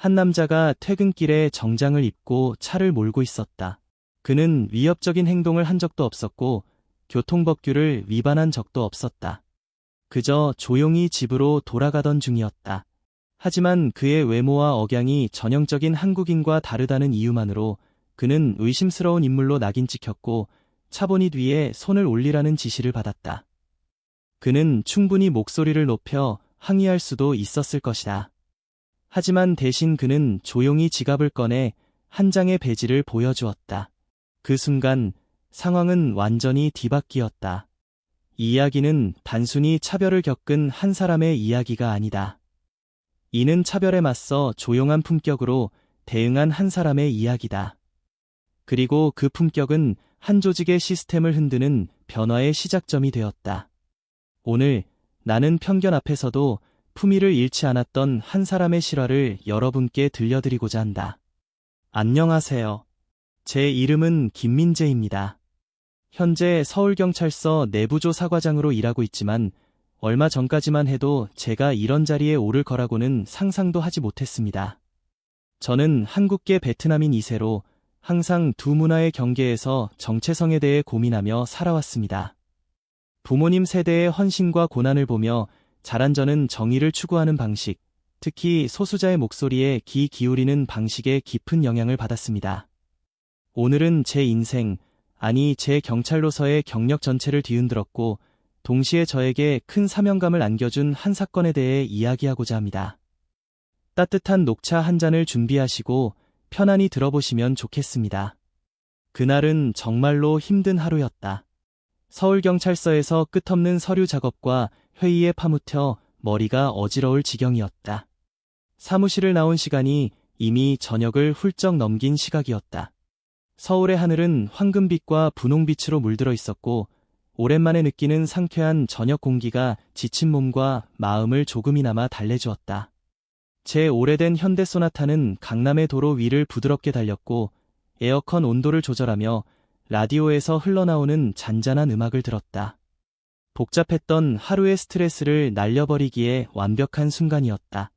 한 남자가 퇴근길에 정장을 입고 차를 몰고 있었다. 그는 위협적인 행동을 한 적도 없었고 교통법규를 위반한 적도 없었다. 그저 조용히 집으로 돌아가던 중이었다. 하지만 그의 외모와 억양이 전형적인 한국인과 다르다는 이유만으로 그는 의심스러운 인물로 낙인 찍혔고 차보닛 위에 손을 올리라는 지시를 받았다. 그는 충분히 목소리를 높여 항의할 수도 있었을 것이다. 하지만 대신 그는 조용히 지갑을 꺼내 한 장의 배지를 보여주었다. 그 순간 상황은 완전히 뒤바뀌었다. 이 이야기는 단순히 차별을 겪은 한 사람의 이야기가 아니다. 이는 차별에 맞서 조용한 품격으로 대응한 한 사람의 이야기다. 그리고 그 품격은 한 조직의 시스템을 흔드는 변화의 시작점이 되었다. 오늘 나는 편견 앞에서도 품위를 잃지 않았던 한 사람의 실화를 여러분께 들려드리고자 한다. 안녕하세요. 제 이름은 김민재입니다. 현재 서울경찰서 내부조사과장으로 일하고 있지만 얼마 전까지만 해도 제가 이런 자리에 오를 거라고는 상상도 하지 못했습니다. 저는 한국계 베트남인 2세로 항상 두 문화의 경계에서 정체성에 대해 고민하며 살아왔습니다. 부모님 세대의 헌신과 고난을 보며 자란 저는 정의를 추구하는 방식, 특히 소수자의 목소리에 귀 기울이는 방식에 깊은 영향을 받았습니다. 오늘은 제 인생, 아니 제 경찰로서의 경력 전체를 뒤흔들었고 동시에 저에게 큰 사명감을 안겨준 한 사건에 대해 이야기하고자 합니다. 따뜻한 녹차 한 잔을 준비하시고 편안히 들어보시면 좋겠습니다. 그날은 정말로 힘든 하루였다. 서울경찰서에서 끝없는 서류 작업과 회의에 파묻혀 머리가 어지러울 지경이었다. 사무실을 나온 시간이 이미 저녁을 훌쩍 넘긴 시각이었다. 서울의 하늘은 황금빛과 분홍빛으로 물들어 있었고 오랜만에 느끼는 상쾌한 저녁 공기가 지친 몸과 마음을 조금이나마 달래주었다. 제 오래된 현대 소나타는 강남의 도로 위를 부드럽게 달렸고 에어컨 온도를 조절하며 라디오에서 흘러나오는 잔잔한 음악을 들었다. 복잡했던 하루의 스트레스를 날려버리기에 완벽한 순간이었다.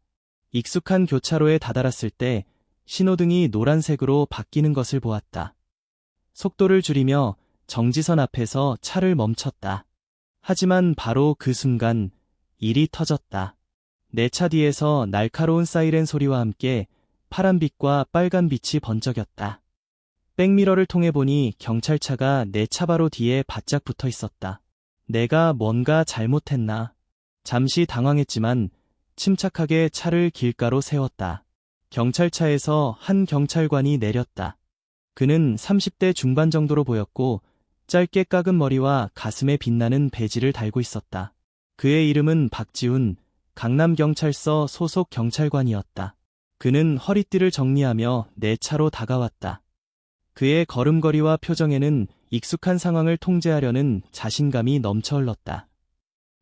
익숙한 교차로에 다다랐을 때 신호등이 노란색으로 바뀌는 것을 보았다. 속도를 줄이며 정지선 앞에서 차를 멈췄다. 하지만 바로 그 순간 일이 터졌다. 내 차 뒤에서 날카로운 사이렌 소리와 함께 파란빛과 빨간빛이 번쩍였다. 백미러를 통해 보니 경찰차가 내 차 바로 뒤에 바짝 붙어 있었다. 내가 뭔가 잘못했나? 잠시 당황했지만 침착하게 차를 길가로 세웠다. 경찰차에서 한 경찰관이 내렸다. 그는 30대 중반 정도로 보였고 짧게 깎은 머리와 가슴에 빛나는 배지를 달고 있었다. 그의 이름은 박지훈, 강남경찰서 소속 경찰관이었다. 그는 허리띠를 정리하며 내 차로 다가왔다. 그의 걸음걸이와 표정에는 익숙한 상황을 통제하려는 자신감이 넘쳐 흘렀다.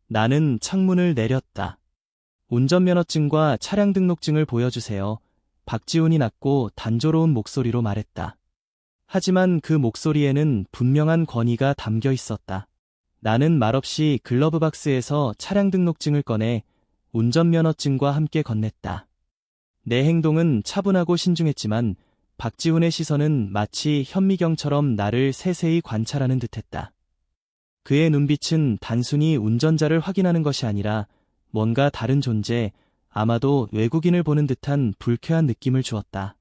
나는 창문을 내렸다. 운전면허증과 차량 등록증을 보여주세요. 박지훈이 낮고 단조로운 목소리로 말했다. 하지만 그 목소리에는 분명한 권위가 담겨 있었다. 나는 말없이 글러브 박스에서 차량 등록증을 꺼내 운전면허증과 함께 건넸다. 내 행동은 차분하고 신중했지만 박지훈의 시선은 마치 현미경처럼 나를 세세히 관찰하는 듯했다. 그의 눈빛은 단순히 운전자를 확인하는 것이 아니라 뭔가 다른 존재, 아마도 외국인을 보는 듯한 불쾌한 느낌을 주었다.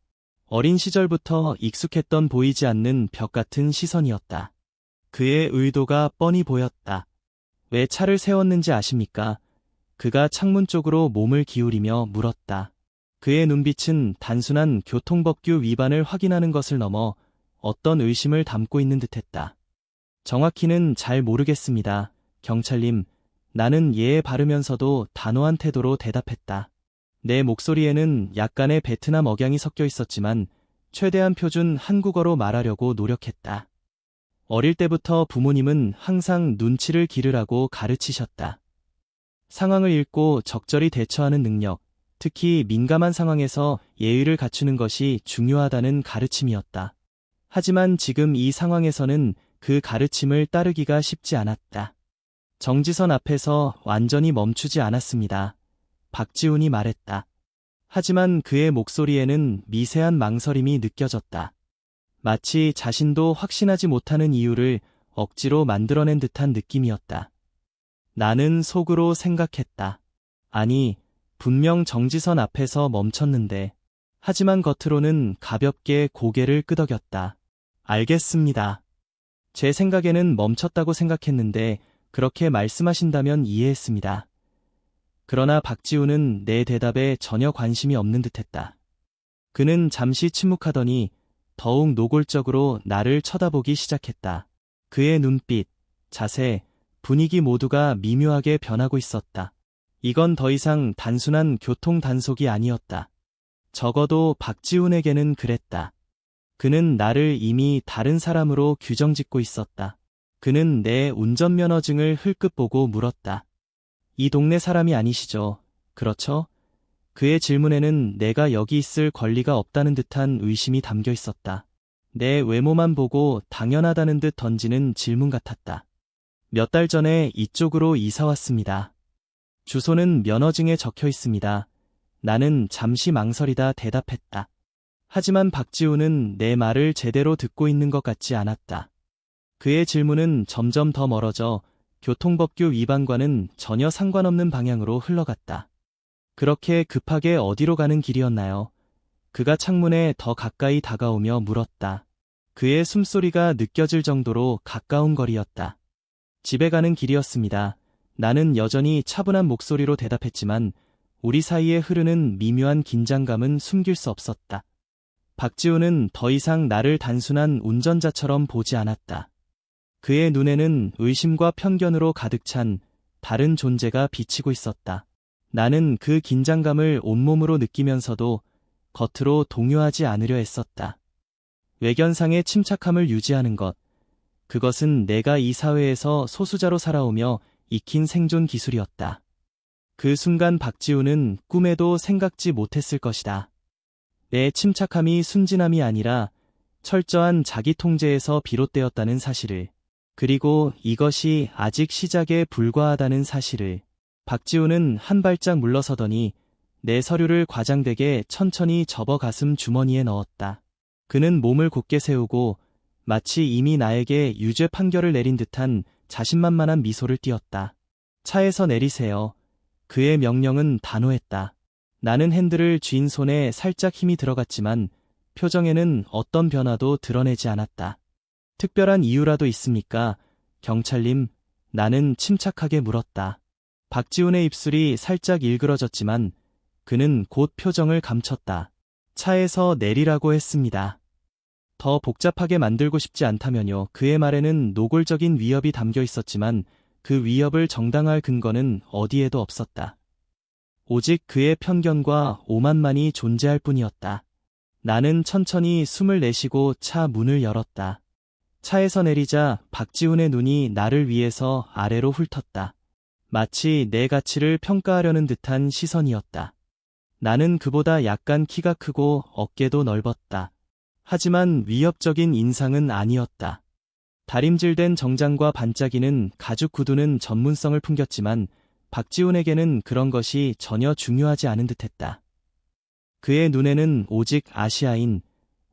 어린 시절부터 익숙했던 보이지 않는 벽 같은 시선이었다. 그의 의도가 뻔히 보였다. 왜 차를 세웠는지 아십니까? 그가 창문 쪽으로 몸을 기울이며 물었다. 그의 눈빛은 단순한 교통법규 위반을 확인하는 것을 넘어 어떤 의심을 담고 있는 듯했다. 정확히는 잘 모르겠습니다. 경찰님, 나는 예에 바르면서도 단호한 태도로 대답했다. 내 목소리에는 약간의 베트남 억양이 섞여 있었지만 최대한 표준 한국어로 말하려고 노력했다. 어릴 때부터 부모님은 항상 눈치를 기르라고 가르치셨다. 상황을 읽고 적절히 대처하는 능력, 특히 민감한 상황에서 예의를 갖추는 것이 중요하다는 가르침이었다. 하지만 지금 이 상황에서는 그 가르침을 따르기가 쉽지 않았다. 정지선 앞에서 완전히 멈추지 않았습니다. 박지훈이 말했다. 하지만 그의 목소리에는 미세한 망설임이 느껴졌다. 마치 자신도 확신하지 못하는 이유를 억지로 만들어낸 듯한 느낌이었다. 나는 속으로 생각했다. 아니, 분명 정지선 앞에서 멈췄는데. 하지만 겉으로는 가볍게 고개를 끄덕였다. 알겠습니다. 제 생각에는 멈췄다고 생각했는데 그렇게 말씀하신다면 이해했습니다. 그러나 박지훈은 내 대답에 전혀 관심이 없는 듯했다. 그는 잠시 침묵하더니 더욱 노골적으로 나를 쳐다보기 시작했다. 그의 눈빛, 자세, 분위기 모두가 미묘하게 변하고 있었다. 이건 더 이상 단순한 교통 단속이 아니었다. 적어도 박지훈에게는 그랬다. 그는 나를 이미 다른 사람으로 규정짓고 있었다. 그는 내 운전면허증을 흘끗 보고 물었다. 이 동네 사람이 아니시죠? 그렇죠? 그의 질문에는 내가 여기 있을 권리가 없다는 듯한 의심이 담겨 있었다. 내 외모만 보고 당연하다는 듯 던지는 질문 같았다. 몇 달 전에 이쪽으로 이사 왔습니다. 주소는 면허증에 적혀 있습니다. 나는 잠시 망설이다 대답했다. 하지만 박지훈은 내 말을 제대로 듣고 있는 것 같지 않았다. 그의 질문은 점점 더 멀어져 교통법규 위반과는 전혀 상관없는 방향으로 흘러갔다. 그렇게 급하게 어디로 가는 길이었나요? 그가 창문에 더 가까이 다가오며 물었다. 그의 숨소리가 느껴질 정도로 가까운 거리였다. 집에 가는 길이었습니다. 나는 여전히 차분한 목소리로 대답했지만 우리 사이에 흐르는 미묘한 긴장감은 숨길 수 없었다. 박지훈은 더 이상 나를 단순한 운전자처럼 보지 않았다. 그의 눈에는 의심과 편견으로 가득 찬 다른 존재가 비치고 있었다. 나는 그 긴장감을 온몸으로 느끼면서도 겉으로 동요하지 않으려 애썼다. 외견상의 침착함을 유지하는 것, 그것은 내가 이 사회에서 소수자로 살아오며 익힌 생존 기술이었다. 그 순간 박지훈은 꿈에도 생각지 못했을 것이다. 내 침착함이 순진함이 아니라 철저한 자기 통제에서 비롯되었다는 사실을, 그리고 이것이 아직 시작에 불과하다는 사실을. 박지훈은 한 발짝 물러서더니 내 서류를 과장되게 천천히 접어 가슴 주머니에 넣었다. 그는 몸을 곧게 세우고 마치 이미 나에게 유죄 판결을 내린 듯한 자신만만한 미소를 띄었다. 차에서 내리세요. 그의 명령은 단호했다. 나는 핸들을 쥔 손에 살짝 힘이 들어갔지만 표정에는 어떤 변화도 드러내지 않았다. 특별한 이유라도 있습니까? 경찰님, 나는 침착하게 물었다. 박지훈의 입술이 살짝 일그러졌지만 그는 곧 표정을 감췄다. 차에서 내리라고 했습니다. 더 복잡하게 만들고 싶지 않다면요. 그의 말에는 노골적인 위협이 담겨 있었지만 그 위협을 정당화할 근거는 어디에도 없었다. 오직 그의 편견과 오만만이 존재할 뿐이었다. 나는 천천히 숨을 내쉬고 차 문을 열었다. 차에서 내리자 박지훈의 눈이 나를 위해서 아래로 훑었다. 마치 내 가치를 평가하려는 듯한 시선이었다. 나는 그보다 약간 키가 크고 어깨도 넓었다. 하지만 위협적인 인상은 아니었다. 다림질된 정장과 반짝이는 가죽 구두는 전문성을 풍겼지만 박지훈에게는 그런 것이 전혀 중요하지 않은 듯했다. 그의 눈에는 오직 아시아인,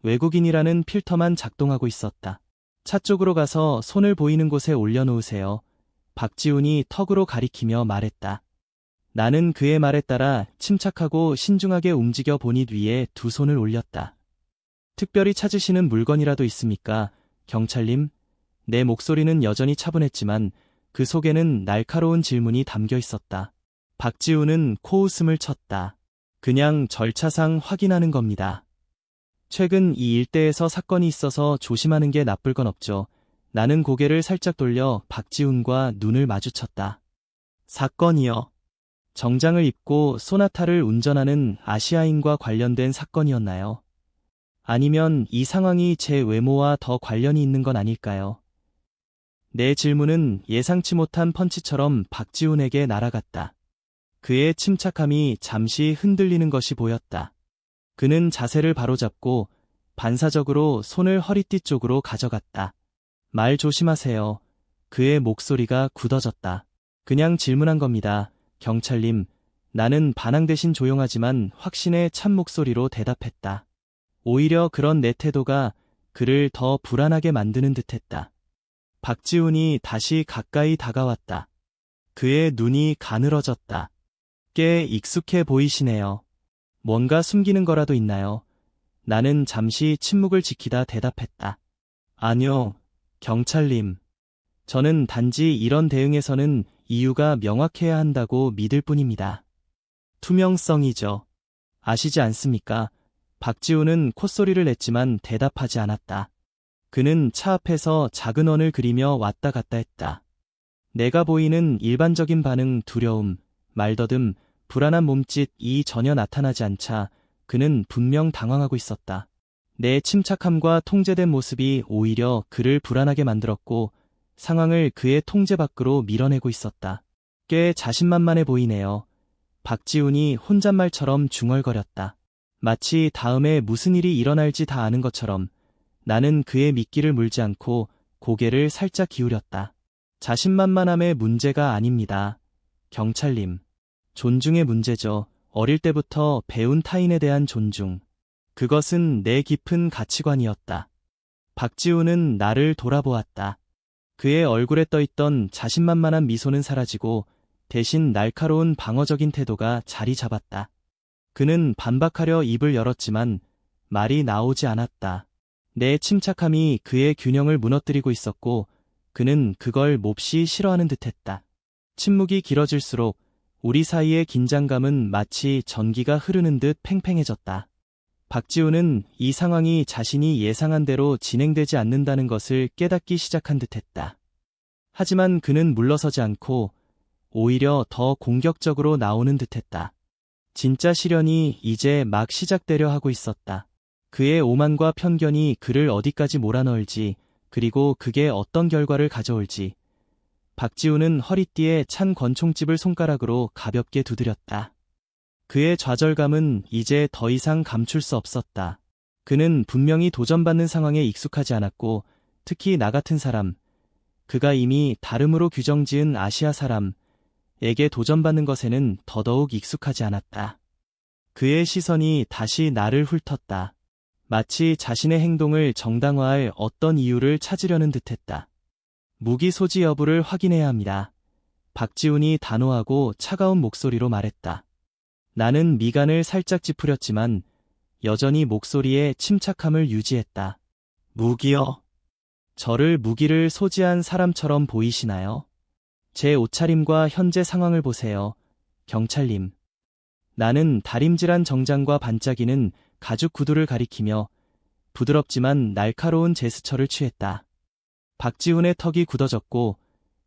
외국인이라는 필터만 작동하고 있었다. 차 쪽으로 가서 손을 보이는 곳에 올려놓으세요. 박지훈이 턱으로 가리키며 말했다. 나는 그의 말에 따라 침착하고 신중하게 움직여 보닛 위에 두 손을 올렸다. 특별히 찾으시는 물건이라도 있습니까? 경찰님? 내 목소리는 여전히 차분했지만 그 속에는 날카로운 질문이 담겨 있었다. 박지훈은 코웃음을 쳤다. 그냥 절차상 확인하는 겁니다. 최근 이 일대에서 사건이 있어서 조심하는 게 나쁠 건 없죠. 나는 고개를 살짝 돌려 박지훈과 눈을 마주쳤다. 사건이요. 정장을 입고 소나타를 운전하는 아시아인과 관련된 사건이었나요? 아니면 이 상황이 제 외모와 더 관련이 있는 건 아닐까요? 내 질문은 예상치 못한 펀치처럼 박지훈에게 날아갔다. 그의 침착함이 잠시 흔들리는 것이 보였다. 그는 자세를 바로잡고 반사적으로 손을 허리띠 쪽으로 가져갔다. 말 조심하세요. 그의 목소리가 굳어졌다. 그냥 질문한 겁니다. 경찰님, 나는 반항 대신 조용하지만 확신의 찬 목소리로 대답했다. 오히려 그런 내 태도가 그를 더 불안하게 만드는 듯했다. 박지훈이 다시 가까이 다가왔다. 그의 눈이 가늘어졌다. 꽤 익숙해 보이시네요. 뭔가 숨기는 거라도 있나요? 나는 잠시 침묵을 지키다 대답했다. 아니요, 경찰님. 저는 단지 이런 대응에서는 이유가 명확해야 한다고 믿을 뿐입니다. 투명성이죠. 아시지 않습니까? 박지훈은 콧소리를 냈지만 대답하지 않았다. 그는 차 앞에서 작은 원을 그리며 왔다 갔다 했다. 내가 보이는 일반적인 반응, 두려움, 말더듬, 불안한 몸짓이 전혀 나타나지 않자 그는 분명 당황하고 있었다. 내 침착함과 통제된 모습이 오히려 그를 불안하게 만들었고 상황을 그의 통제 밖으로 밀어내고 있었다. 꽤 자신만만해 보이네요. 박지훈이 혼잣말처럼 중얼거렸다. 마치 다음에 무슨 일이 일어날지 다 아는 것처럼. 나는 그의 미끼를 물지 않고 고개를 살짝 기울였다. 자신만만함의 문제가 아닙니다. 경찰님. 존중의 문제죠. 어릴 때부터 배운 타인에 대한 존중. 그것은 내 깊은 가치관이었다. 박지훈은 나를 돌아보았다. 그의 얼굴에 떠있던 자신만만한 미소는 사라지고 대신 날카로운 방어적인 태도가 자리 잡았다. 그는 반박하려 입을 열었지만 말이 나오지 않았다. 내 침착함이 그의 균형을 무너뜨리고 있었고 그는 그걸 몹시 싫어하는 듯했다. 침묵이 길어질수록 우리 사이의 긴장감은 마치 전기가 흐르는 듯 팽팽해졌다. 박지훈은 이 상황이 자신이 예상한 대로 진행되지 않는다는 것을 깨닫기 시작한 듯했다. 하지만 그는 물러서지 않고 오히려 더 공격적으로 나오는 듯했다. 진짜 시련이 이제 막 시작되려 하고 있었다. 그의 오만과 편견이 그를 어디까지 몰아넣을지, 그리고 그게 어떤 결과를 가져올지. 박지훈은 허리띠에 찬 권총집을 손가락으로 가볍게 두드렸다. 그의 좌절감은 이제 더 이상 감출 수 없었다. 그는 분명히 도전받는 상황에 익숙하지 않았고, 특히 나 같은 사람, 그가 이미 다름으로 규정지은 아시아 사람에게 도전받는 것에는 더더욱 익숙하지 않았다. 그의 시선이 다시 나를 훑었다. 마치 자신의 행동을 정당화할 어떤 이유를 찾으려는 듯했다. 무기 소지 여부를 확인해야 합니다. 박지훈이 단호하고 차가운 목소리로 말했다. 나는 미간을 살짝 찌푸렸지만 여전히 목소리에 침착함을 유지했다. 무기요? 저를 무기를 소지한 사람처럼 보이시나요? 제 옷차림과 현재 상황을 보세요, 경찰님. 나는 다림질한 정장과 반짝이는 가죽 구두를 가리키며 부드럽지만 날카로운 제스처를 취했다. 박지훈의 턱이 굳어졌고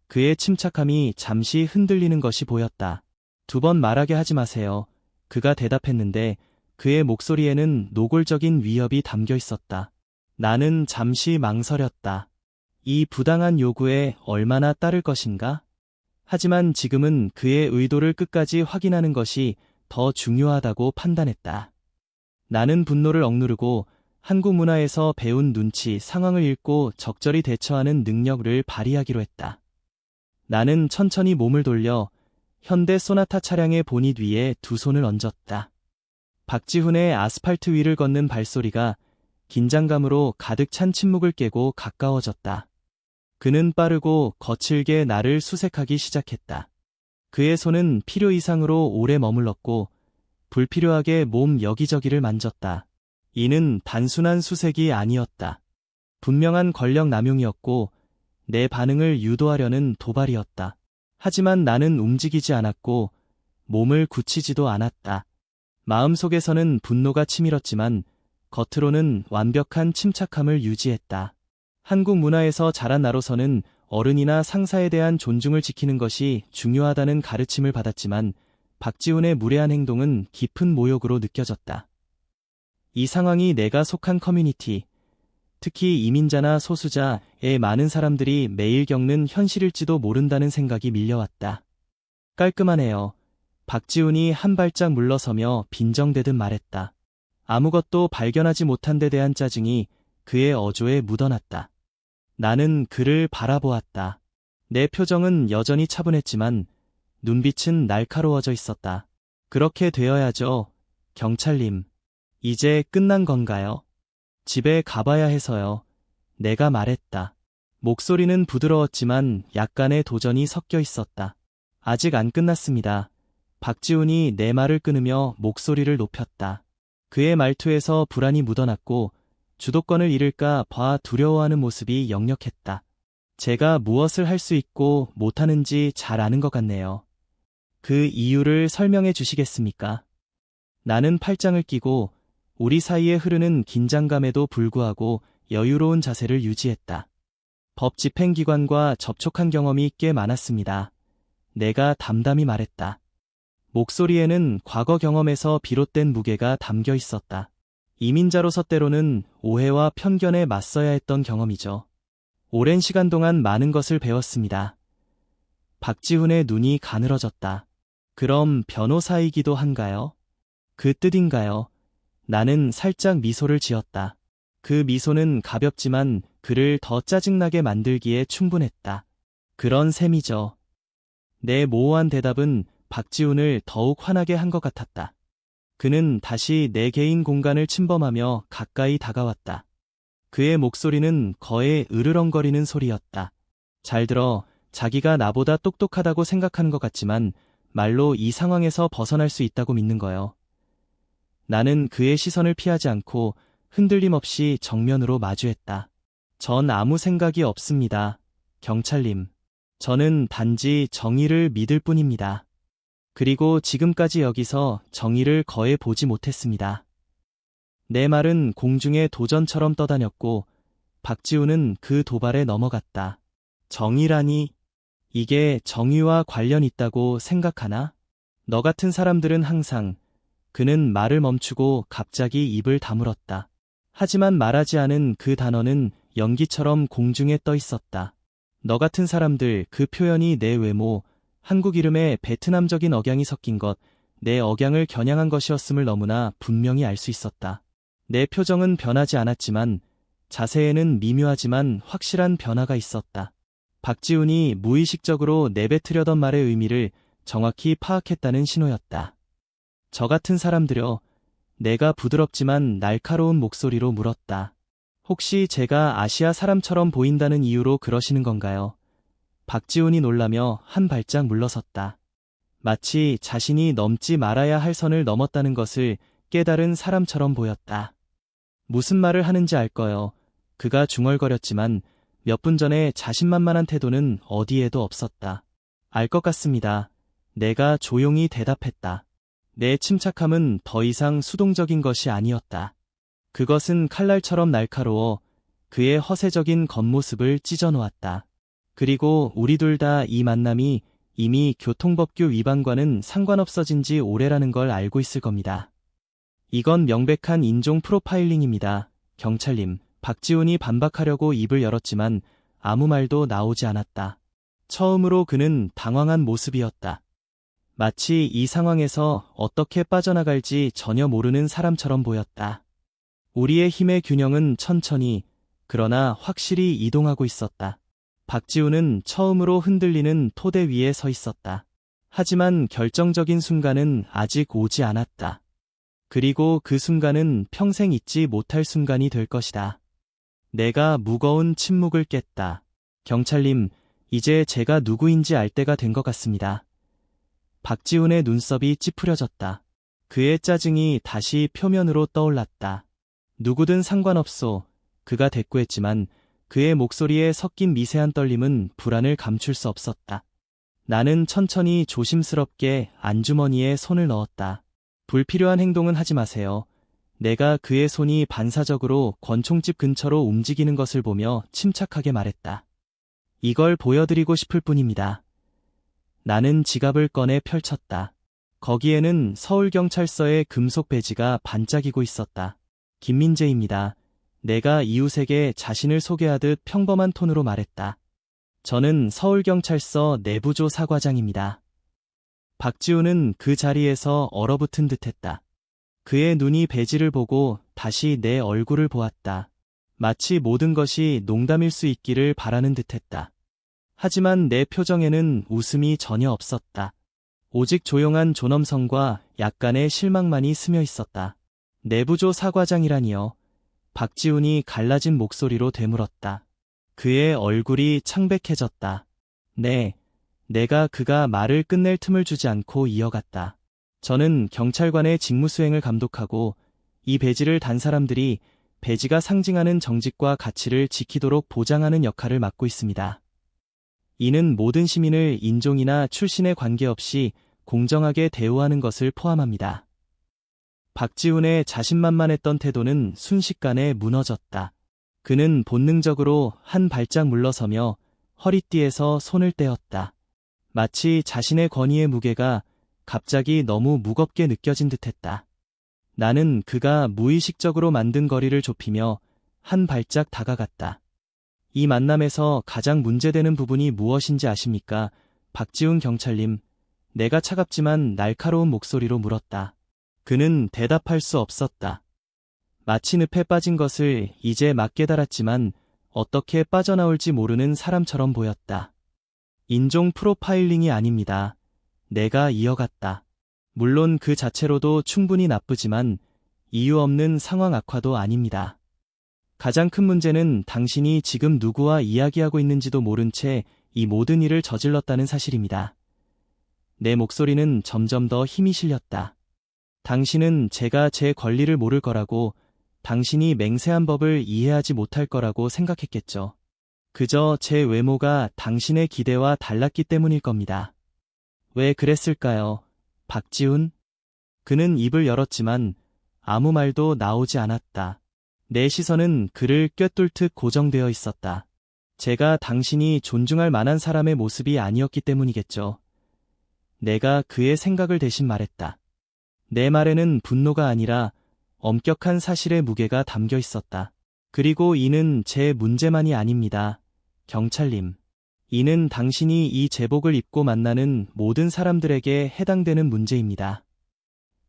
그의 침착함이 잠시 흔들리는 것이 보였다. 2번 말하게 하지 마세요. 그가 대답했는데 그의 목소리에는 노골적인 위협이 담겨 있었다. 나는 잠시 망설였다. 이 부당한 요구에 얼마나 따를 것인가? 하지만 지금은 그의 의도를 끝까지 확인하는 것이 더 중요하다고 판단했다. 나는 분노를 억누르고 한국 문화에서 배운 눈치, 상황을 읽고 적절히 대처하는 능력을 발휘하기로 했다. 나는 천천히 몸을 돌려 현대 소나타 차량의 보닛 위에 2손을 얹었다. 박지훈의 아스팔트 위를 걷는 발소리가 긴장감으로 가득 찬 침묵을 깨고 가까워졌다. 그는 빠르고 거칠게 나를 수색하기 시작했다. 그의 손은 필요 이상으로 오래 머물렀고 불필요하게 몸 여기저기를 만졌다. 이는 단순한 수색이 아니었다. 분명한 권력 남용이었고 내 반응을 유도하려는 도발이었다. 하지만 나는 움직이지 않았고 몸을 굳히지도 않았다. 마음속에서는 분노가 치밀었지만 겉으로는 완벽한 침착함을 유지했다. 한국 문화에서 자란 나로서는 어른이나 상사에 대한 존중을 지키는 것이 중요하다는 가르침을 받았지만 박지훈의 무례한 행동은 깊은 모욕으로 느껴졌다. 이 상황이 내가 속한 커뮤니티, 특히 이민자나 소수자의 많은 사람들이 매일 겪는 현실일지도 모른다는 생각이 밀려왔다. 깔끔하네요. 박지훈이 한 발짝 물러서며 빈정대듯 말했다. 아무것도 발견하지 못한 데 대한 짜증이 그의 어조에 묻어났다. 나는 그를 바라보았다. 내 표정은 여전히 차분했지만 눈빛은 날카로워져 있었다. 그렇게 되어야죠. 경찰님. 이제 끝난 건가요? 집에 가봐야 해서요. 내가 말했다. 목소리는 부드러웠지만 약간의 도전이 섞여 있었다. 아직 안 끝났습니다. 박지훈이 내 말을 끊으며 목소리를 높였다. 그의 말투에서 불안이 묻어났고 주도권을 잃을까 봐 두려워하는 모습이 역력했다. 제가 무엇을 할 수 있고 못하는지 잘 아는 것 같네요. 그 이유를 설명해 주시겠습니까? 나는 팔짱을 끼고 우리 사이에 흐르는 긴장감에도 불구하고 여유로운 자세를 유지했다. 법 집행기관과 접촉한 경험이 꽤 많았습니다. 내가 담담히 말했다. 목소리에는 과거 경험에서 비롯된 무게가 담겨 있었다. 이민자로서 때로는 오해와 편견에 맞서야 했던 경험이죠. 오랜 시간 동안 많은 것을 배웠습니다. 박지훈의 눈이 가늘어졌다. 그럼 변호사이기도 한가요? 그 뜻인가요? 나는 살짝 미소를 지었다. 그 미소는 가볍지만 그를 더 짜증나게 만들기에 충분했다. 그런 셈이죠. 내 모호한 대답은 박지훈을 더욱 화나게 한 것 같았다. 그는 다시 내 개인 공간을 침범하며 가까이 다가왔다. 그의 목소리는 거의 으르렁거리는 소리였다. 잘 들어, 자기가 나보다 똑똑하다고 생각하는 것 같지만 말로 이 상황에서 벗어날 수 있다고 믿는 거요. 나는 그의 시선을 피하지 않고 흔들림 없이 정면으로 마주했다. 전 아무 생각이 없습니다. 경찰님. 저는 단지 정의를 믿을 뿐입니다. 그리고 지금까지 여기서 정의를 거해 보지 못했습니다. 내 말은 공중에 도전처럼 떠다녔고 박지훈은 그 도발에 넘어갔다. 정의라니? 이게 정의와 관련 있다고 생각하나? 너 같은 사람들은 항상. 그는 말을 멈추고 갑자기 입을 다물었다. 하지만 말하지 않은 그 단어는 연기처럼 공중에 떠 있었다. 너 같은 사람들, 그 표현이 내 외모, 한국 이름에 베트남적인 억양이 섞인 것, 내 억양을 겨냥한 것이었음을 너무나 분명히 알 수 있었다. 내 표정은 변하지 않았지만 자세에는 미묘하지만 확실한 변화가 있었다. 박지훈이 무의식적으로 내뱉으려던 말의 의미를 정확히 파악했다는 신호였다. 저 같은 사람들여, 내가 부드럽지만 날카로운 목소리로 물었다. 혹시 제가 아시아 사람처럼 보인다는 이유로 그러시는 건가요? 박지훈이 놀라며 한 발짝 물러섰다. 마치 자신이 넘지 말아야 할 선을 넘었다는 것을 깨달은 사람처럼 보였다. 무슨 말을 하는지 알 거요. 그가 중얼거렸지만 몇 분 전에 자신만만한 태도는 어디에도 없었다. 알 것 같습니다. 내가 조용히 대답했다. 내 침착함은 더 이상 수동적인 것이 아니었다. 그것은 칼날처럼 날카로워 그의 허세적인 겉모습을 찢어놓았다. 그리고 우리 둘 다 이 만남이 이미 교통법규 위반과는 상관없어진 지 오래라는 걸 알고 있을 겁니다. 이건 명백한 인종 프로파일링입니다. 경찰님. 박지훈이 반박하려고 입을 열었지만 아무 말도 나오지 않았다. 처음으로 그는 당황한 모습이었다. 마치 이 상황에서 어떻게 빠져나갈지 전혀 모르는 사람처럼 보였다. 우리의 힘의 균형은 천천히, 그러나 확실히 이동하고 있었다. 박지훈은 처음으로 흔들리는 토대 위에 서 있었다. 하지만 결정적인 순간은 아직 오지 않았다. 그리고 그 순간은 평생 잊지 못할 순간이 될 것이다. 내가 무거운 침묵을 깼다. 경찰님, 이제 제가 누구인지 알 때가 된 것 같습니다. 박지훈의 눈썹이 찌푸려졌다. 그의 짜증이 다시 표면으로 떠올랐다. 누구든 상관없소. 그가 대꾸했지만 그의 목소리에 섞인 미세한 떨림은 불안을 감출 수 없었다. 나는 천천히 조심스럽게 안주머니에 손을 넣었다. 불필요한 행동은 하지 마세요. 내가 그의 손이 반사적으로 권총집 근처로 움직이는 것을 보며 침착하게 말했다. 이걸 보여드리고 싶을 뿐입니다. 나는 지갑을 꺼내 펼쳤다. 거기에는 서울경찰서의 금속 배지가 반짝이고 있었다. 김민재입니다. 내가 이웃에게 자신을 소개하듯 평범한 톤으로 말했다. 저는 서울경찰서 내부조사과장입니다. 박지훈은 그 자리에서 얼어붙은 듯했다. 그의 눈이 배지를 보고 다시 내 얼굴을 보았다. 마치 모든 것이 농담일 수 있기를 바라는 듯했다. 하지만 내 표정에는 웃음이 전혀 없었다. 오직 조용한 존엄성과 약간의 실망만이 스며 있었다. 내부조 사과장이라니요. 박지훈이 갈라진 목소리로 되물었다. 그의 얼굴이 창백해졌다. 네, 그가 말을 끝낼 틈을 주지 않고 이어갔다. 저는 경찰관의 직무수행을 감독하고 이 배지를 단 사람들이 배지가 상징하는 정직과 가치를 지키도록 보장하는 역할을 맡고 있습니다. 이는 모든 시민을 인종이나 출신에 관계없이 공정하게 대우하는 것을 포함합니다. 박지훈의 자신만만했던 태도는 순식간에 무너졌다. 그는 본능적으로 한 발짝 물러서며 허리띠에서 손을 떼었다. 마치 자신의 권위의 무게가 갑자기 너무 무겁게 느껴진 듯했다. 나는 그가 무의식적으로 만든 거리를 좁히며 한 발짝 다가갔다. 이 만남에서 가장 문제되는 부분이 무엇인지 아십니까? 박지훈 경찰님, 내가 차갑지만 날카로운 목소리로 물었다. 그는 대답할 수 없었다. 마치 늪에 빠진 것을 이제 막 깨달았지만 어떻게 빠져나올지 모르는 사람처럼 보였다. 인종 프로파일링이 아닙니다. 내가 이어갔다. 물론 그 자체로도 충분히 나쁘지만 이유 없는 상황 악화도 아닙니다. 가장 큰 문제는 당신이 지금 누구와 이야기하고 있는지도 모른 채 이 모든 일을 저질렀다는 사실입니다. 내 목소리는 점점 더 힘이 실렸다. 당신은 제가 제 권리를 모를 거라고, 당신이 맹세한 법을 이해하지 못할 거라고 생각했겠죠. 그저 제 외모가 당신의 기대와 달랐기 때문일 겁니다. 왜 그랬을까요, 박지훈? 그는 입을 열었지만 아무 말도 나오지 않았다. 내 시선은 그를 꿰뚫듯 고정되어 있었다. 제가 당신이 존중할 만한 사람의 모습이 아니었기 때문이겠죠. 내가 그의 생각을 대신 말했다. 내 말에는 분노가 아니라 엄격한 사실의 무게가 담겨 있었다. 그리고 이는 제 문제만이 아닙니다. 경찰님. 이는 당신이 이 제복을 입고 만나는 모든 사람들에게 해당되는 문제입니다.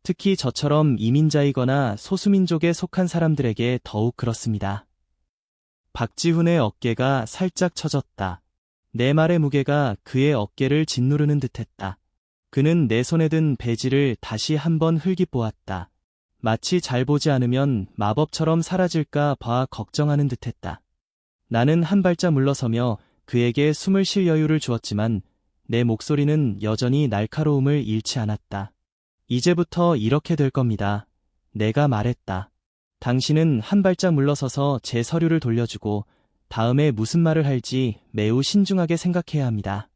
특히 저처럼 이민자이거나 소수민족에 속한 사람들에게 더욱 그렇습니다. 박지훈의 어깨가 살짝 처졌다. 내 말의 무게가 그의 어깨를 짓누르는 듯했다. 그는 내 손에 든 배지를 다시 한번 흘깃보았다. 마치 잘 보지 않으면 마법처럼 사라질까 봐 걱정하는 듯했다. 나는 한 발짝 물러서며 그에게 숨을 쉴 여유를 주었지만 내 목소리는 여전히 날카로움을 잃지 않았다. 이제부터 이렇게 될 겁니다. 내가 말했다. 당신은 한 발짝 물러서서 제 서류를 돌려주고 다음에 무슨 말을 할지 매우 신중하게 생각해야 합니다.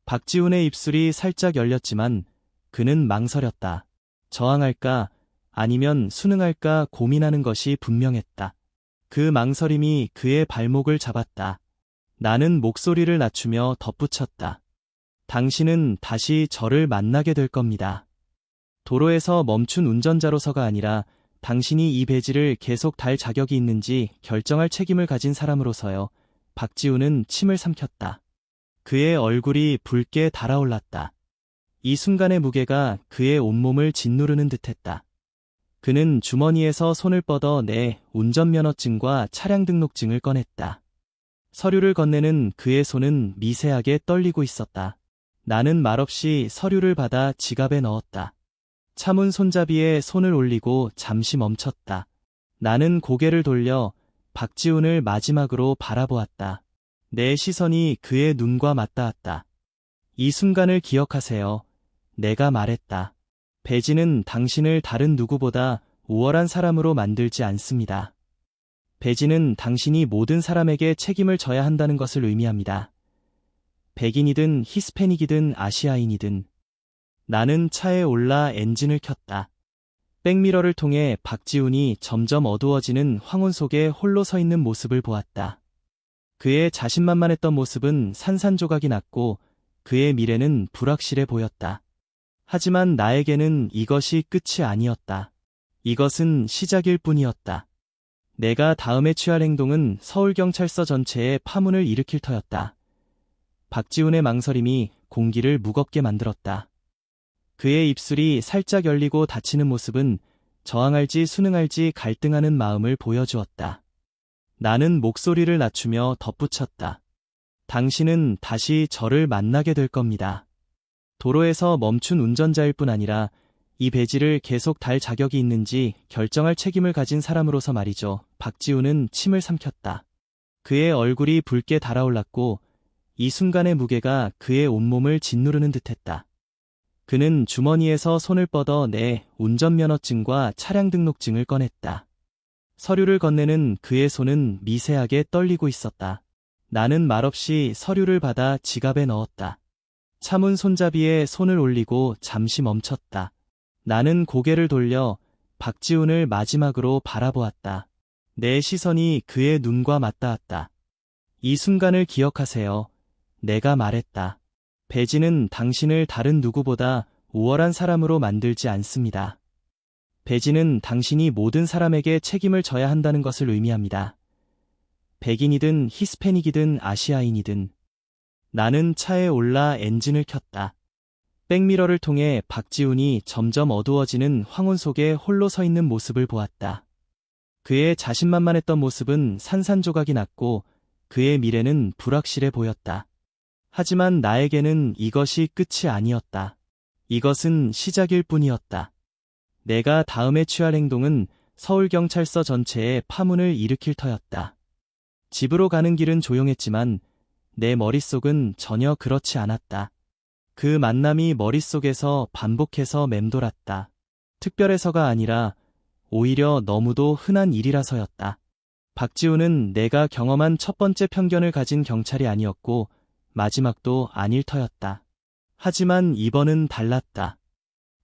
박지훈의 입술이 살짝 열렸지만 그는 망설였다. 저항할까 아니면 순응할까 고민하는 것이 분명했다. 그 망설임이 그의 발목을 잡았다. 나는 목소리를 낮추며 덧붙였다. 당신은 다시 저를 만나게 될 겁니다. 도로에서 멈춘 운전자로서가 아니라 당신이 이 배지를 계속 달 자격이 있는지 결정할 책임을 가진 사람으로서요. 박지훈은 침을 삼켰다. 그의 얼굴이 붉게 달아올랐다. 이 순간의 무게가 그의 온몸을 짓누르는 듯했다. 그는 주머니에서 손을 뻗어 내 운전면허증과 차량 등록증을 꺼냈다. 서류를 건네는 그의 손은 미세하게 떨리고 있었다. 나는 말없이 서류를 받아 지갑에 넣었다. 차문 손잡이에 손을 올리고 잠시 멈췄다. 나는 고개를 돌려 박지훈을 마지막으로 바라보았다. 내 시선이 그의 눈과 맞닿았다. 이 순간을 기억하세요. 내가 말했다. 배지는 당신을 다른 누구보다 우월한 사람으로 만들지 않습니다. 배지는 당신이 모든 사람에게 책임을 져야 한다는 것을 의미합니다. 백인이든 히스패닉이든 아시아인이든. 나는 차에 올라 엔진을 켰다. 백미러를 통해 박지훈이 점점 어두워지는 황혼 속에 홀로 서 있는 모습을 보았다. 그의 자신만만했던 모습은 산산조각이 났고 그의 미래는 불확실해 보였다. 하지만 나에게는 이것이 끝이 아니었다. 이것은 시작일 뿐이었다. 내가 다음에 취할 행동은 서울경찰서 전체에 파문을 일으킬 터였다. 박지훈의 망설임이 공기를 무겁게 만들었다. 그의 입술이 살짝 열리고 닫히는 모습은 저항할지 순응할지 갈등하는 마음을 보여주었다. 나는 목소리를 낮추며 덧붙였다. 당신은 다시 저를 만나게 될 겁니다. 도로에서 멈춘 운전자일 뿐 아니라 이 배지를 계속 달 자격이 있는지 결정할 책임을 가진 사람으로서 말이죠. 박지훈은 침을 삼켰다. 그의 얼굴이 붉게 달아올랐고 이 순간의 무게가 그의 온몸을 짓누르는 듯했다. 그는 주머니에서 손을 뻗어 내 운전면허증과 차량 등록증을 꺼냈다. 서류를 건네는 그의 손은 미세하게 떨리고 있었다. 나는 말없이 서류를 받아 지갑에 넣었다. 차문 손잡이에 손을 올리고 잠시 멈췄다. 나는 고개를 돌려 박지훈을 마지막으로 바라보았다. 내 시선이 그의 눈과 맞닿았다. 이 순간을 기억하세요. 내가 말했다. 배지는 당신을 다른 누구보다 우월한 사람으로 만들지 않습니다. 배지는 당신이 모든 사람에게 책임을 져야 한다는 것을 의미합니다. 백인이든 히스패닉이든 아시아인이든. 나는 차에 올라 엔진을 켰다. 백미러를 통해 박지훈이 점점 어두워지는 황혼 속에 홀로 서 있는 모습을 보았다. 그의 자신만만했던 모습은 산산조각이 났고 그의 미래는 불확실해 보였다. 하지만 나에게는 이것이 끝이 아니었다. 이것은 시작일 뿐이었다. 내가 다음에 취할 행동은 서울경찰서 전체에 파문을 일으킬 터였다. 집으로 가는 길은 조용했지만 내 머릿속은 전혀 그렇지 않았다. 그 만남이 머릿속에서 반복해서 맴돌았다. 특별해서가 아니라 오히려 너무도 흔한 일이라서였다. 박지훈은 내가 경험한 첫 번째 편견을 가진 경찰이 아니었고 마지막도 아닐 터였다. 하지만 이번은 달랐다.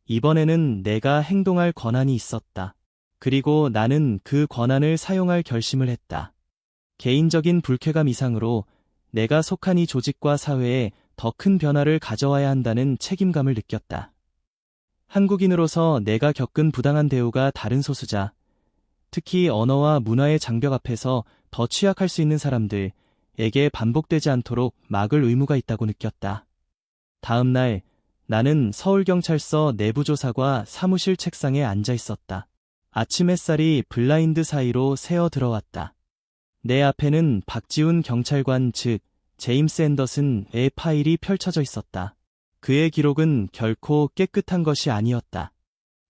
이번에는 내가 행동할 권한이 있었다. 그리고 나는 그 권한을 사용할 결심을 했다. 개인적인 불쾌감 이상으로 내가 속한 이 조직과 사회에 더 큰 변화를 가져와야 한다는 책임감을 느꼈다. 한국인으로서 내가 겪은 부당한 대우가 다른 소수자, 특히 언어와 문화의 장벽 앞에서 더 취약할 수 있는 사람들에게 반복되지 않도록 막을 의무가 있다고 느꼈다. 다음 날 나는 서울경찰서 내부조사과 사무실 책상에 앉아 있었다. 아침 햇살이 블라인드 사이로 새어 들어왔다. 내 앞에는 박지훈 경찰관 즉 제임스 앤더슨의 파일이 펼쳐져 있었다. 그의 기록은 결코 깨끗한 것이 아니었다.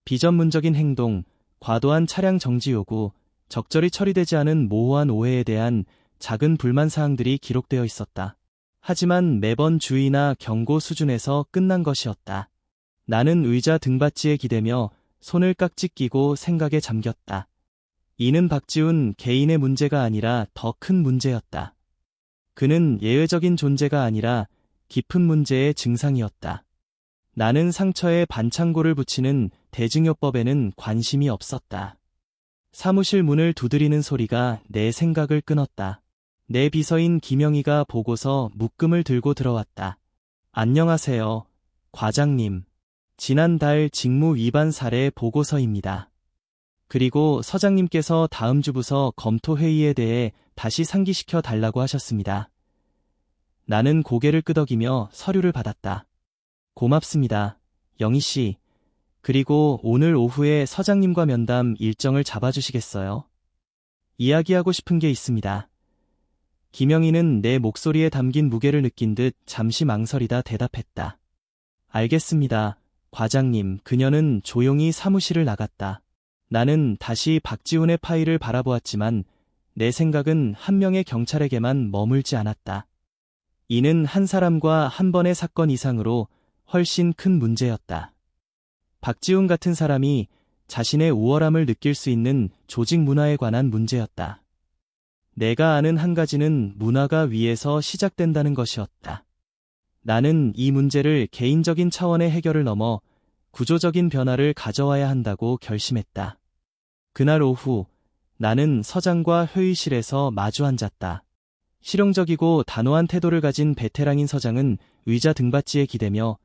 비전문적인 행동, 과도한 차량 정지 요구, 적절히 처리되지 않은 모호한 오해에 대한 작은 불만 사항들이 기록되어 있었다. 하지만 매번 주의나 경고 수준에서 끝난 것이었다. 나는 의자 등받이에 기대며 손을 깍지 끼고 생각에 잠겼다. 이는 박지훈 개인의 문제가 아니라 더 큰 문제였다. 그는 예외적인 존재가 아니라 깊은 문제의 증상이었다. 나는 상처에 반창고를 붙이는 대증요법에는 관심이 없었다. 사무실 문을 두드리는 소리가 내 생각을 끊었다. 내 비서인 김영희가 보고서 묶음을 들고 들어왔다. 안녕하세요, 과장님. 지난달 직무 위반 사례 보고서입니다. 그리고 서장님께서 다음 주 부서 검토 회의에 대해 다시 상기시켜 달라고 하셨습니다. 나는 고개를 끄덕이며 서류를 받았다. 고맙습니다, 영희 씨. 그리고 오늘 오후에 서장님과 면담 일정을 잡아주시겠어요? 이야기하고 싶은 게 있습니다. 김영희는 내 목소리에 담긴 무게를 느낀 듯 잠시 망설이다 대답했다. 알겠습니다, 과장님. 그녀는 조용히 사무실을 나갔다. 나는 다시 박지훈의 파일을 바라보았지만 내 생각은 한 명의 경찰에게만 머물지 않았다. 이는 한 사람과 한 번의 사건 이상으로 훨씬 큰 문제였다. 박지훈 같은 사람이 자신의 우월함을 느낄 수 있는 조직 문화에 관한 문제였다. 내가 아는 한 가지는 문화가 위에서 시작된다는 것이었다. 나는 이 문제를 개인적인 차원의 해결을 넘어 구조적인 변화를 가져와야 한다고 결심했다. 그날 오후 나는 서장과 회의실에서 마주 앉았다. 실용적이고 단호한 태도를 가진 베테랑인 서장은 의자 등받이에 기대며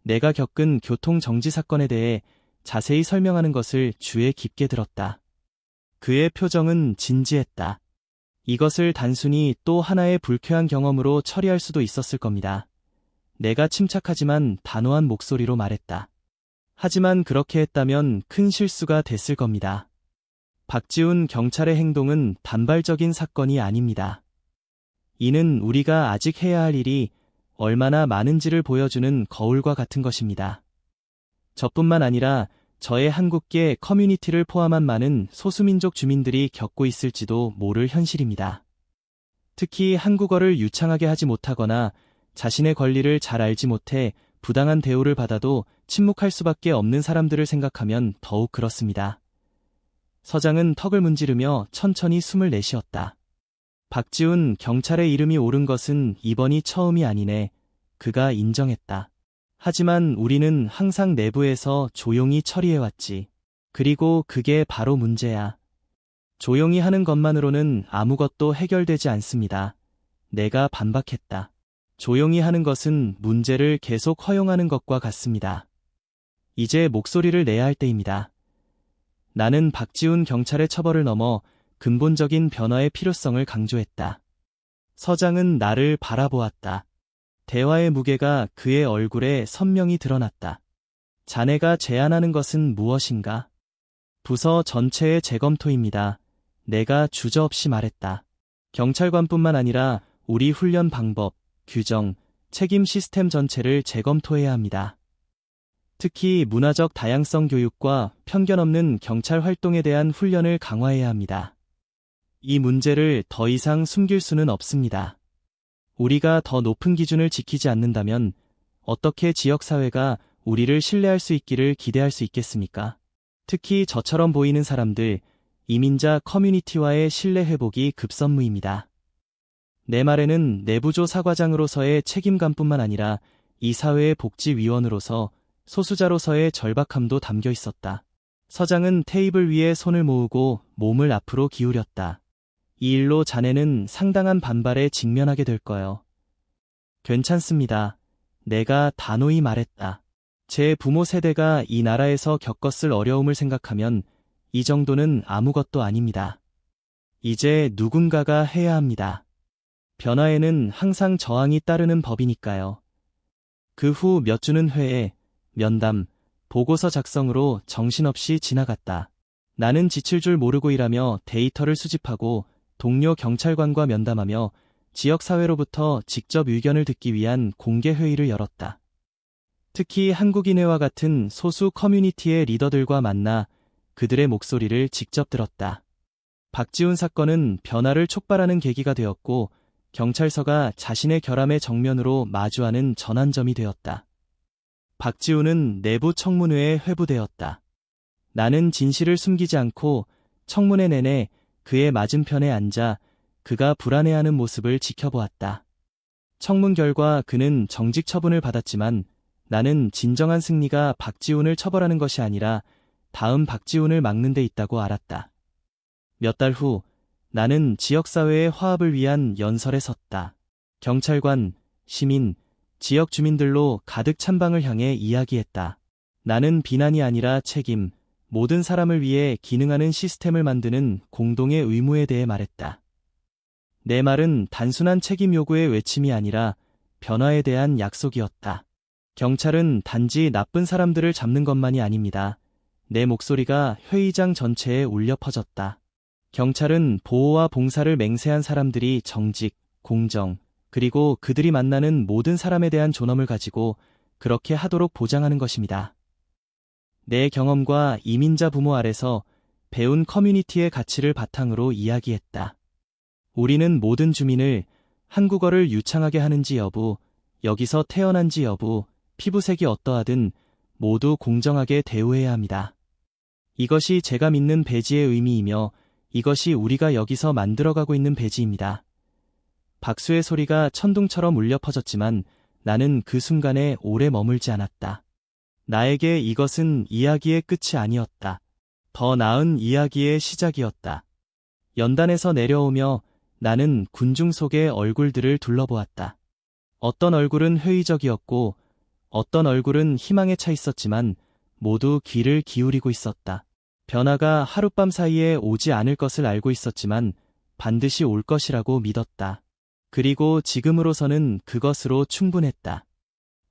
내가 겪은 교통정지 사건에 대해 자세히 설명하는 것을 주에 깊게 들었다. 그의 표정은 진지했다. 이것을 단순히 또 하나의 불쾌한 경험으로 처리할 수도 있었을 겁니다. 내가 침착하지만 단호한 목소리로 말했다. 하지만 그렇게 했다면 큰 실수가 됐을 겁니다. 박지훈 경찰의 행동은 단발적인 사건이 아닙니다. 이는 우리가 아직 해야 할 일이 얼마나 많은지를 보여주는 거울과 같은 것입니다. 저뿐만 아니라 저의 한국계 커뮤니티를 포함한 많은 소수민족 주민들이 겪고 있을지도 모를 현실입니다. 특히 한국어를 유창하게 하지 못하거나 자신의 권리를 잘 알지 못해 부당한 대우를 받아도 침묵할 수밖에 없는 사람들을 생각하면 더욱 그렇습니다. 서장은 턱을 문지르며 천천히 숨을 내쉬었다. 박지훈 경찰의 이름이 오른 것은 이번이 처음이 아니네. 그가 인정했다. 하지만 우리는 항상 내부에서 조용히 처리해왔지. 그리고 그게 바로 문제야. 조용히 하는 것만으로는 아무것도 해결되지 않습니다. 내가 반박했다. 조용히 하는 것은 문제를 계속 허용하는 것과 같습니다. 이제 목소리를 내야 할 때입니다. 나는 박지훈 경찰의 처벌을 넘어 근본적인 변화의 필요성을 강조했다. 서장은 나를 바라보았다. 대화의 무게가 그의 얼굴에 선명히 드러났다. 자네가 제안하는 것은 무엇인가? 부서 전체의 재검토입니다. 내가 주저없이 말했다. 경찰관뿐만 아니라 우리 훈련 방법, 규정, 책임 시스템 전체를 재검토해야 합니다. 특히 문화적 다양성 교육과 편견 없는 경찰 활동에 대한 훈련을 강화해야 합니다. 이 문제를 더 이상 숨길 수는 없습니다. 우리가 더 높은 기준을 지키지 않는다면 어떻게 지역사회가 우리를 신뢰할 수 있기를 기대할 수 있겠습니까? 특히 저처럼 보이는 사람들, 이민자 커뮤니티와의 신뢰 회복이 급선무입니다. 내 말에는 내부조 사과장으로서의 책임감뿐만 아니라 이 사회의 복지위원으로서 소수자로서의 절박함도 담겨 있었다. 서장은 테이블 위에 손을 모으고 몸을 앞으로 기울였다. 이 일로 자네는 상당한 반발에 직면하게 될 거요. 괜찮습니다. 내가 단호히 말했다. 제 부모 세대가 이 나라에서 겪었을 어려움을 생각하면 이 정도는 아무것도 아닙니다. 이제 누군가가 해야 합니다. 변화에는 항상 저항이 따르는 법이니까요. 그 후 몇 주는 회의, 면담, 보고서 작성으로 정신없이 지나갔다. 나는 지칠 줄 모르고 일하며 데이터를 수집하고 동료 경찰관과 면담하며 지역사회로부터 직접 의견을 듣기 위한 공개회의를 열었다. 특히 한국인회와 같은 소수 커뮤니티의 리더들과 만나 그들의 목소리를 직접 들었다. 박지훈 사건은 변화를 촉발하는 계기가 되었고 경찰서가 자신의 결함의 정면으로 마주하는 전환점이 되었다. 박지훈은 내부 청문회에 회부되었다. 나는 진실을 숨기지 않고 청문회 내내 그의 맞은편에 앉아 그가 불안해하는 모습을 지켜보았다. 청문 결과 그는 정직 처분을 받았지만 나는 진정한 승리가 박지훈을 처벌하는 것이 아니라 다음 박지훈을 막는 데 있다고 알았다. 몇 달 후 나는 지역사회의 화합을 위한 연설에 섰다. 경찰관, 시민, 지역 주민들로 가득 찬 방을 향해 이야기했다. 나는 비난이 아니라 책임, 모든 사람을 위해 기능하는 시스템을 만드는 공동의 의무에 대해 말했다. 내 말은 단순한 책임 요구의 외침이 아니라 변화에 대한 약속이었다. 경찰은 단지 나쁜 사람들을 잡는 것만이 아닙니다. 내 목소리가 회의장 전체에 울려 퍼졌다. 경찰은 보호와 봉사를 맹세한 사람들이 정직, 공정, 그리고 그들이 만나는 모든 사람에 대한 존엄을 가지고 그렇게 하도록 보장하는 것입니다. 내 경험과 이민자 부모 아래서 배운 커뮤니티의 가치를 바탕으로 이야기했다. 우리는 모든 주민을 한국어를 유창하게 하는지 여부, 여기서 태어난지 여부, 피부색이 어떠하든 모두 공정하게 대우해야 합니다. 이것이 제가 믿는 배지의 의미이며 이것이 우리가 여기서 만들어가고 있는 배지입니다. 박수의 소리가 천둥처럼 울려 퍼졌지만 나는 그 순간에 오래 머물지 않았다. 나에게 이것은 이야기의 끝이 아니었다. 더 나은 이야기의 시작이었다. 연단에서 내려오며 나는 군중 속의 얼굴들을 둘러보았다. 어떤 얼굴은 회의적이었고 어떤 얼굴은 희망에 차 있었지만 모두 귀를 기울이고 있었다. 변화가 하룻밤 사이에 오지 않을 것을 알고 있었지만 반드시 올 것이라고 믿었다. 그리고 지금으로서는 그것으로 충분했다.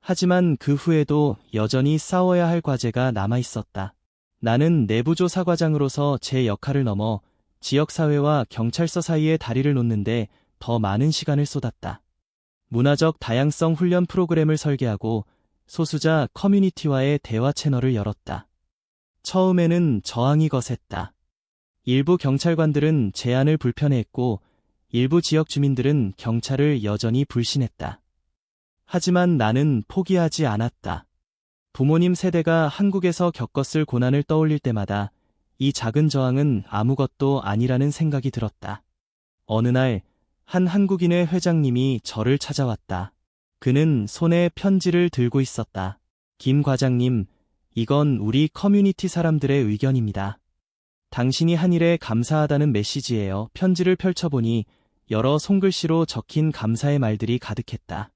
하지만 그 후에도 여전히 싸워야 할 과제가 남아 있었다. 나는 내부조 사과장으로서 제 역할을 넘어 지역사회와 경찰서 사이에 다리를 놓는데 더 많은 시간을 쏟았다. 문화적 다양성 훈련 프로그램을 설계하고 소수자 커뮤니티와의 대화 채널을 열었다. 처음에는 저항이 거셌다. 일부 경찰관들은 제안을 불편해했고 일부 지역 주민들은 경찰을 여전히 불신했다. 하지만 나는 포기하지 않았다. 부모님 세대가 한국에서 겪었을 고난을 떠올릴 때마다 이 작은 저항은 아무것도 아니라는 생각이 들었다. 어느 날, 한 한국인의 회장님이 저를 찾아왔다. 그는 손에 편지를 들고 있었다. 김 과장님, 이건 우리 커뮤니티 사람들의 의견입니다. 당신이 한 일에 감사하다는 메시지예요. 편지를 펼쳐보니 여러 손글씨로 적힌 감사의 말들이 가득했다.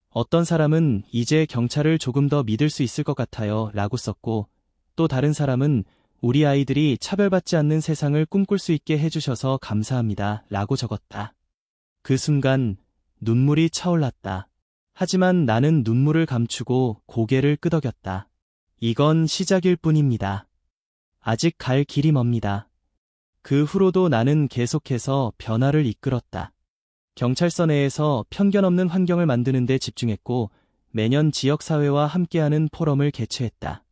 어떤 사람은 이제 경찰을 조금 더 믿을 수 있을 것 같아요 라고 썼고, 또 다른 사람은 우리 아이들이 차별받지 않는 세상을 꿈꿀 수 있게 해주셔서 감사합니다 라고 적었다. 그 순간 눈물이 차올랐다. 하지만 나는 눈물을 감추고 고개를 끄덕였다. 이건 시작일 뿐입니다. 아직 갈 길이 멉니다. 그 후로도 나는 계속해서 변화를 이끌었다. 경찰서 내에서 편견 없는 환경을 만드는 데 집중했고 매년 지역사회와 함께하는 포럼을 개최했다.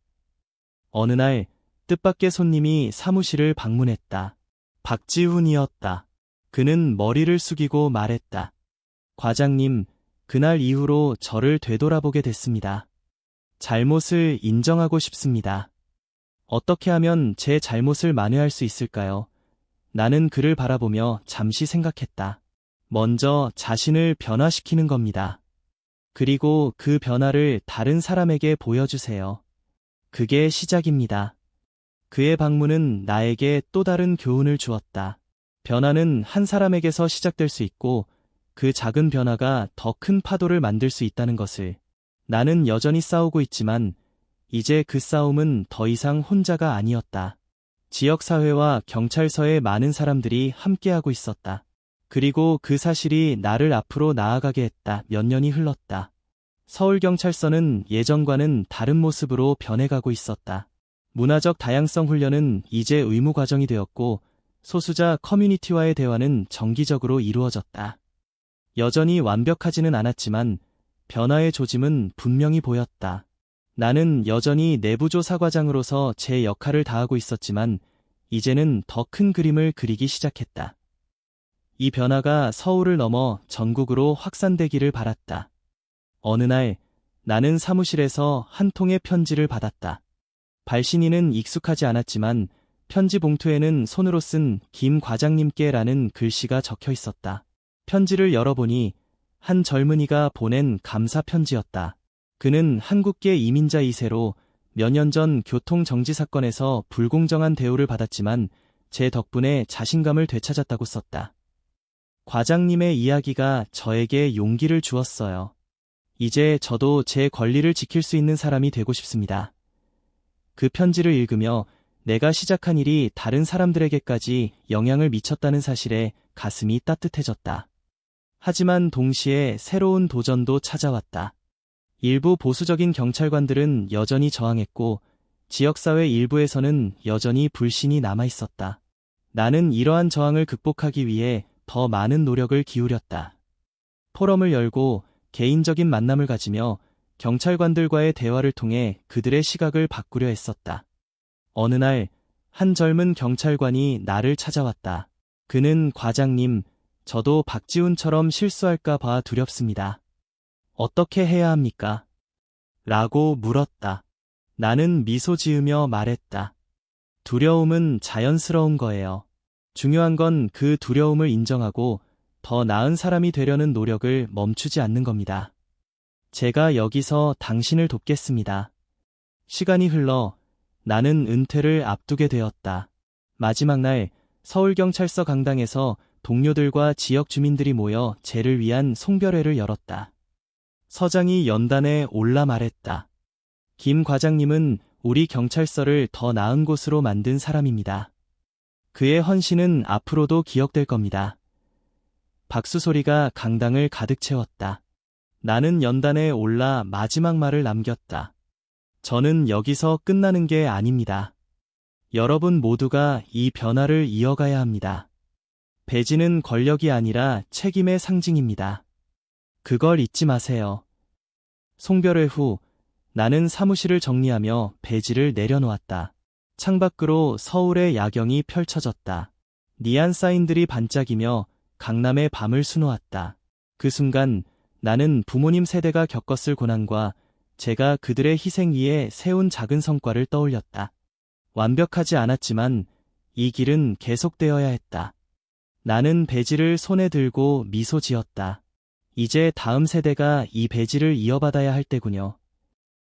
어느 날 뜻밖의 손님이 사무실을 방문했다. 박지훈이었다. 그는 머리를 숙이고 말했다. 과장님, 그날 이후로 저를 되돌아보게 됐습니다. 잘못을 인정하고 싶습니다. 어떻게 하면 제 잘못을 만회할 수 있을까요? 나는 그를 바라보며 잠시 생각했다. 먼저 자신을 변화시키는 겁니다. 그리고 그 변화를 다른 사람에게 보여주세요. 그게 시작입니다. 그의 방문은 나에게 또 다른 교훈을 주었다. 변화는 한 사람에게서 시작될 수 있고 그 작은 변화가 더 큰 파도를 만들 수 있다는 것을. 나는 여전히 싸우고 있지만 이제 그 싸움은 더 이상 혼자가 아니었다. 지역사회와 경찰서의 많은 사람들이 함께하고 있었다. 그리고 그 사실이 나를 앞으로 나아가게 했다. 몇 년이 흘렀다. 서울경찰서는 예전과는 다른 모습으로 변해가고 있었다. 문화적 다양성 훈련은 이제 의무 과정이 되었고 소수자 커뮤니티와의 대화는 정기적으로 이루어졌다. 여전히 완벽하지는 않았지만 변화의 조짐은 분명히 보였다. 나는 여전히 내부조사과장으로서 제 역할을 다하고 있었지만 이제는 더 큰 그림을 그리기 시작했다. 이 변화가 서울을 넘어 전국으로 확산되기를 바랐다. 어느 날 나는 사무실에서 한 통의 편지를 받았다. 발신인은 익숙하지 않았지만 편지 봉투에는 손으로 쓴 김 과장님께라는 글씨가 적혀 있었다. 편지를 열어보니 한 젊은이가 보낸 감사 편지였다. 그는 한국계 이민자 2세로 몇 년 전 교통정지 사건에서 불공정한 대우를 받았지만 제 덕분에 자신감을 되찾았다고 썼다. 과장님의 이야기가 저에게 용기를 주었어요. 이제 저도 제 권리를 지킬 수 있는 사람이 되고 싶습니다. 그 편지를 읽으며 내가 시작한 일이 다른 사람들에게까지 영향을 미쳤다는 사실에 가슴이 따뜻해졌다. 하지만 동시에 새로운 도전도 찾아왔다. 일부 보수적인 경찰관들은 여전히 저항했고 지역사회 일부에서는 여전히 불신이 남아있었다. 나는 이러한 저항을 극복하기 위해 더 많은 노력을 기울였다. 포럼을 열고 개인적인 만남을 가지며 경찰관들과의 대화를 통해 그들의 시각을 바꾸려 했었다. 어느 날 한 젊은 경찰관이 나를 찾아왔다. 그는 과장님, 저도 박지훈처럼 실수할까 봐 두렵습니다. 어떻게 해야 합니까? 라고 물었다. 나는 미소 지으며 말했다. 두려움은 자연스러운 거예요. 중요한 건 그 두려움을 인정하고 더 나은 사람이 되려는 노력을 멈추지 않는 겁니다. 제가 여기서 당신을 돕겠습니다. 시간이 흘러 나는 은퇴를 앞두게 되었다. 마지막 날 서울경찰서 강당에서 동료들과 지역 주민들이 모여 제를 위한 송별회를 열었다. 서장이 연단에 올라 말했다. 김 과장님은 우리 경찰서를 더 나은 곳으로 만든 사람입니다. 그의 헌신은 앞으로도 기억될 겁니다. 박수 소리가 강당을 가득 채웠다. 나는 연단에 올라 마지막 말을 남겼다. 저는 여기서 끝나는 게 아닙니다. 여러분 모두가 이 변화를 이어가야 합니다. 배지는 권력이 아니라 책임의 상징입니다. 그걸 잊지 마세요. 송별회 후 나는 사무실을 정리하며 배지를 내려놓았다. 창밖으로 서울의 야경이 펼쳐졌다. 니안 사인들이 반짝이며 강남의 밤을 수놓았다. 그 순간 나는 부모님 세대가 겪었을 고난과 제가 그들의 희생 위에 세운 작은 성과를 떠올렸다. 완벽하지 않았지만 이 길은 계속되어야 했다. 나는 배지를 손에 들고 미소 지었다. 이제 다음 세대가 이 배지를 이어받아야 할 때군요.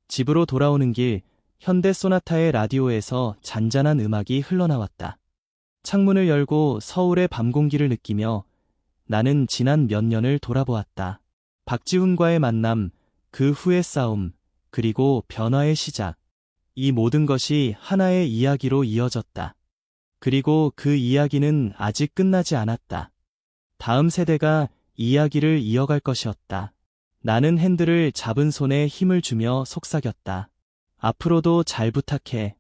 집으로 돌아오는 길, 현대 소나타의 라디오에서 잔잔한 음악이 흘러나왔다. 창문을 열고 서울의 밤 공기를 느끼며 나는 지난 몇 년을 돌아보았다. 박지훈과의 만남, 그 후의 싸움, 그리고 변화의 시작. 이 모든 것이 하나의 이야기로 이어졌다. 그리고 그 이야기는 아직 끝나지 않았다. 다음 세대가 이야기를 이어갈 것이었다. 나는 핸들을 잡은 손에 힘을 주며 속삭였다. 앞으로도 잘 부탁해.